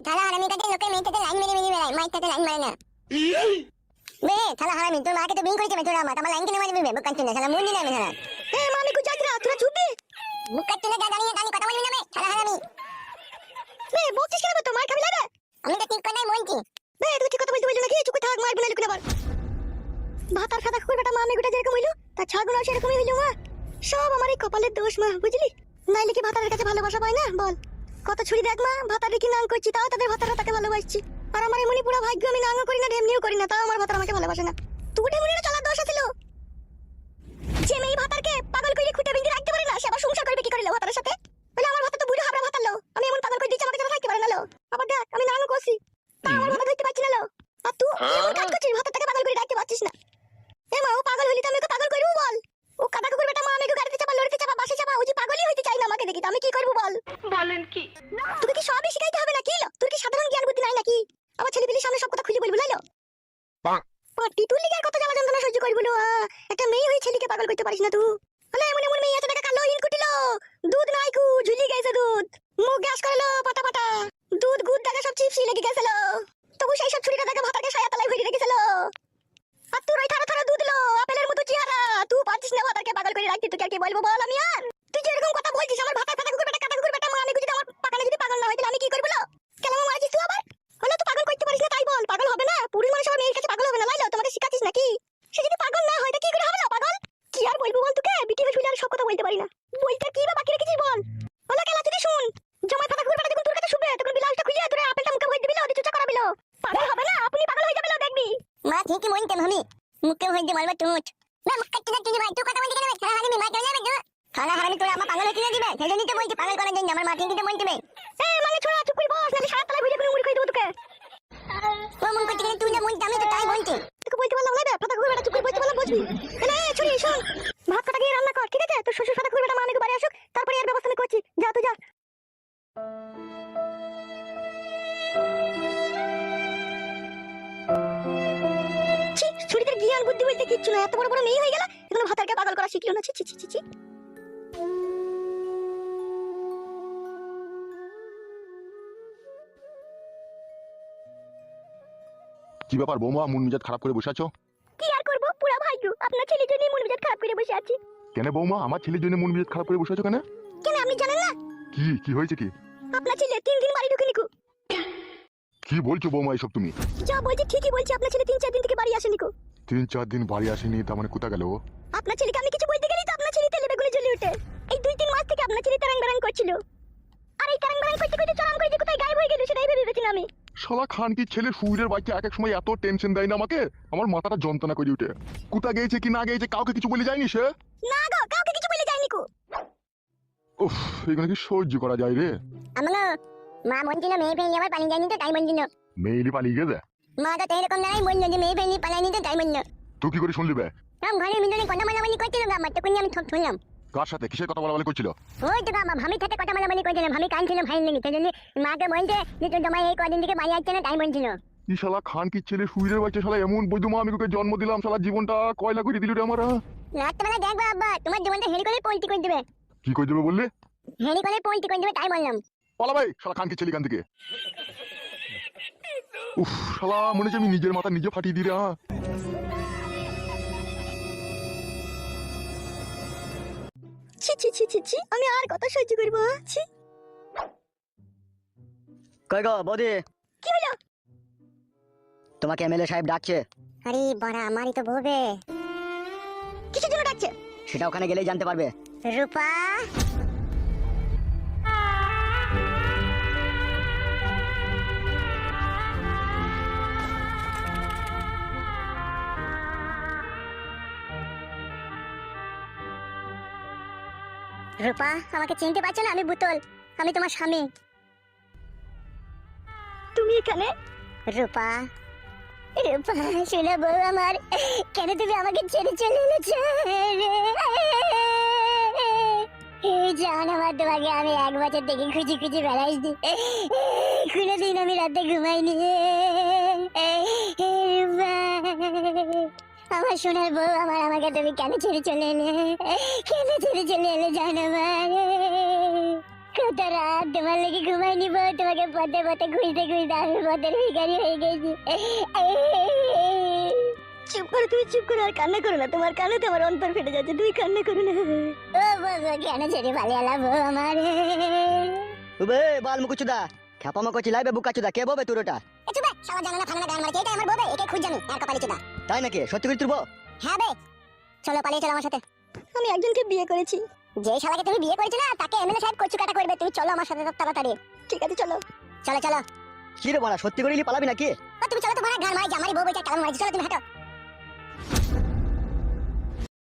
থালা হারামি কাটে লোকে মেয়েটাতে লাইন মেরে মেরে বেড়ায়, মাইটাতে লাইন মারে না। বে থালা হারামি, তোর মাকে তো বিং করেছে তোর আমার, আমার লাইন কেন মারবি বে? বুক কাটতে না শালা, মুন্ডি না আমি শালা। মা আমি কুচাই দিরা, তোরা চুপ বে। বুক কাটতে না দাঁড়িয়ে দাঁড়িয়ে কথা বলবি না বে থালা হারামি। বে বলছিস কেন তো মার খাবি না বে? আমি তো ঠিক কথাই বলছি। বে তুই কি কথা বলতে বললি নাকি? চুপ থাক, মারবি না লুকিয়ে আবার। ভাতার খাতা করে বেটা মা আমি গোটা যেরকম হইলো, তা ছাগল সেরকমই হইলো মা। সব আমার এই কপালের দোষ মা, বুঝলি? নাইলে কি ভাতারের কাছে ভালোবাসা পায় না বল? কত ছুরি দেখ মা, ভাতারে কি নাং করছি তাও তাদের ভাতারা তাকে ভালোবাসছি। আর আমার এমনি পুরো ভাগ্য, আমি নাংও করি না এমনিও করি না, তাও আমার ভাতার আমাকে ভালোবাসে না। তুই মুনির চলার দোষ ছিল যে মেয়ে ভাতারকে পাগল করে খুঁটে বিন্দি রাখতে পারে না, সে আবার সংসার করবে কি করে ভাতারের সাথে? বলে আমার ভাতা তো বুড়ো হাবড়া ভাতার লো, আমি এমন পাগল করে দিচ্ছি আমাকে যারা থাকতে পারে না লো। আবার দেখ আমি নাংও করছি, তা আমার ভাতা ধরতে পারছি না লো। আর তুই এমন কাজ করছিস, ভাতারটাকে পাগল করে রাখতে পারছিস না। এ মা ও পাগল হলি তো আমি ওকে পাগল করবো বল? ও কাদা কুকুর বেটা মা, আমি ওকে গাড়িতে চাপা লড়তে চাপা বাসে চাপা, ও যে পাগলই হইতে চাই না আমাকে দেখি, তো আমি কি করবো বল? বলেন কি? তোকে কি সবই শিখাইতে হবে নাকি? তোর কি সাধারণ জ্ঞান বুদ্ধি নাই নাকি? আমার ছেলে পিলির সামনে সব কথা খুলে বলবো লাইলো? পাটি তুই লিগার কত জ্বালা যন্ত্রণা সহ্য করি বলো? একটা মেয়ে হয়ে ছেলেকে পাগল করতে পারিস না তুই? হলে এমন এমন মেয়ে আছে দেখা কালো ইন কুটিলো, দুধ নাই কু ঝুলি গেছে দুধ, মুখ গ্যাস করলো পাটা পাটা, দুধ গুড় দেখা সব চিপসি লেগে গেছিল, তবু সেই সব ছুরিটা দেখা ভাতাকে সায়া তলায় ভরে রেখেছিল। আর তোর ওই থারা থারা দুধ লো আপেলের মতো চেহারা, তুই পারছিস না ভাতাকে পাগল করে রাখতে, তুই আর কি বলবো বল আমি? আর তুই যে এরকম কথা বলছিস, আমার ভাতা ফাতা কুকুর বেটা কাটা কুকুর বেটা মা, আমি যদি আমার পাকানে যদি পাগল না হয় তাহলে আমি কি করব? কেন মারছিস তুই আবার? হলো তুই পাগল করতে পারিস না তাই বল, পাগল হবে না? পুরুষ মানুষ আবার মেয়ের কাছে পাগল হবে না লাইলো? তোমাকে শিখাচ্ছিস নাকি? সে যদি পাগল না হয় তা কি করে হবে না পাগল? কি আর বলবো বল তোকে, বিটি হয়ে শুলে আর সব কথা বলতে পারি না, বলতে কি বা বাকি রেখেছিস বল? হলো কেলা তুই শুন, জামাই ফাতা কুকুর বেটা যখন তোর কাছে শুবে তখন বিলাসটা খুলে তোর আপেলটা মুখে ভরে দিবিলো, ওদিকে চুচা করাবিলো, পাগল হবে না? আপনি পাগল হয়ে যাবেলো দেখবি। মা ঠিকই বলতেন আমি, মুখে ভরে দিয়ে মারবা টুট না, মুখ কাটতে না তুই ভাই, তুই কথা বলতে কেন? খালা হারামি মা চলে যাবে না, খালা হারামি তোর আমার পাগল হতে দিবে, সেই জন্যই তো বলছি পাগল করার জন্য, আমার মা ঠিকই তো বলতে বে। এই মানে ছোড়া চুপ করে বস, নালে সারা তলায় ভরে করে মুড়ি খাই দেবো তোকে। ও মন করতে গেলে তুই যা বলতে আমি তো তাই বলছি, তোকে বলতে পারলাম না বে, ফাতা কুকুর বেটা চুপ করে বলতে পারলাম বুঝবি? এলে ছড়ি শোন, ভাত কাটা গিয়ে রান্না কর ঠিক আছে? তোর শ্বশুর ফাতা কুকুর বেটা মা আমি বাড়ি আসুক, তারপরে এর ব্যবস্থা আমি করছি, যা তুই যা। ছি ছুরিদের জ্ঞান বুদ্ধি বলতে কিচ্ছু না, এত বড় বড় মেয়ে হয়ে গেল এখনো ভাতারকে পাগল করা শিখলো না, ছি ছি ছি ছি। কি ব্যাপার বৌমা, মন মেজাজ খারাপ করে বসে আছো? কি আর করব, পুরা ভাগ্য আপনার ছেলের জন্য মন মেজাজ খারাপ করে বসে আছি। কেন বৌমা, আমার ছেলের জন্য মন মেজাজ খারাপ করে বসে আছো কেন? কেন আপনি জানেন না? কি কি হয়েছে কি? আপনার ছেলে 3 দিন বাড়ি ঢুকে নিকো। কি বলছো বৌমা এসব তুমি? যা বলছি ঠিকই বলছি, আপনার ছেলে 3-4 দিন থেকে বাড়ি আসেনি কো। 3-4 দিন বাড়ি আসেনি, তার মানে কোথা গেল ও? আপনার ছেলেকে আমি কিছু বলতে গেলেই তো আপনার ছেলে তেলে বেগুনে জ্বলে ওঠে। এই 2-3 মাস থেকে আপনার ছেলে তারাং বারাং করছিল, আর এই তারাং বারাং করতে করতে চরম করে যে কোথায় গায়েব হয়ে গেল সেটাই ভেবে পেয়েছিলাম আমি। শালা খান কি ছেলে সুইরের বাচ্চা এক এক সময় এত টেনশন দেয় না আমাকে, আমার মাথাটা যন্ত্রণা করে উঠে। কোথা গেছে কি না গেছে কাউকে কিছু বলে যায়নি সে? না গো, কাউকে কিছু বলে যায়নি কো। উফ, এগুলো কি সহ্য করা যায় রে? আমগো মা বলছিল মেয়ে ফেলে আবার পালিয়ে যায়নি তো তাই বলছিল। মেয়েলি পালিয়ে গেছে? মা তো এরকম নাই বললো যে মেয়ে ফেলে পালায়নি তো তাই বললো। তুই কি করে শুনলি বে? রাম ঘরের ভিতরে কথা মালামালি করছিল গা, আমার তখন আমি সব শুনলাম। কার সাথে কিসের কথা বলা বলি করছিল? ওই তো আমার ভাবির সাথে কথা মালামালি করছিলাম, ভাবি কাঁদছিল ভাই লেগে, সেই জন্য মাকে বলছে যে তোর জামাই এই কদিন থেকে বাড়ি আসছে না তাই বলছিল। ই শালা খান কি ছেলে সুইরের বাচ্চা, শালা এমন বৈধমা আমি ওকে জন্ম দিলাম, শালা জীবনটা কয়লা করে দিল রে আমার। রাত্রেবেলা দেখবো আব্বা তোমার জীবনটা হেরি করে পল্টি করে দেবে। কি করে দেবে বললে? হেরি করে পল্টি করে দেবে তাই বললাম। পালা ভাই, শালা খান কি ছেলে কান থেকে। উফ শালা মনে হচ্ছে আমি নিজের মাথা নিজে ফাটিয়ে দিই রে। ছি ছি ছি ছি ছি, আমি আর কত সহ্য করবো? ছি। কই গো বৌদি, কি হলো? তোমাকে এমএলএ সাহেব ডাকছে। আরে বড়া আমারই তো বলবে, কিসের জন্য ডাকছে? সেটা ওখানে গেলেই জানতে পারবে। রূপা রূপা, আমাকে চিনতে পারছো না? আমি বুতল, আমি তোমার স্বামী। তুমি এখানে? রূপা রূপা শুনে বউ আমার, কেন তুমি আমাকে ছেড়ে চলে এলেছো জান? আমার তোমাকে আমি 1 বছর থেকে খুঁজে খুঁজে বেড়াইছি, কোনোদিন আমি রাতে ঘুমাইনি। রূপা আমার সোনার বউ আমার, আমাকে তুমি কেন ছেড়ে চলে এলে? কেন ছেড়ে চলে এলে জানো? কত সারাটা রাত তোমার লেগে ঘুমাইনি বউ, তোমাকে পথে পথে খুঁজতে খুঁজতে আমি পথের ভিখারি হয়ে গেছি। চুপ করো, তুমি চুপ করো, আর কান্না করো না, তোমার কানে তো আমার অন্তর ফেটে যাচ্ছে, তুমি কান্না করো না। ও বাবা, কেন ছেড়ে পালিয়ে এলা বউ আমার? উবে বাল মুকুচুদা, খ্যাপামা করছি লাইবে বুকাচুদা, কে ববে তোর ওটা? এ চুপ, শালা জানা ফানা গান মারছে, এটা আমার বউ, একে খুঁজ জানি আর কপালি চুদা। তাই নাকি? সত্যি করে তুলবো? হ্যাঁ বে, চলো পালিয়ে চলো আমার সাথে। আমি একজনকে বিয়ে করেছি। যে শালাকে তুমি বিয়ে করেছো না, তাকে এমএলএ সাহেব কচু কাটা করবে, তুমি চলো আমার সাথে তাড়াতাড়ি। ঠিক আছে চলো। চলো চলো। কি রে বড়া, সত্যি করেই পালাবি নাকি? তুমি চলো, তোমার গান মারি, আমারই বউ বইটা কালাম মারি, চলো তুমি হাঁটো।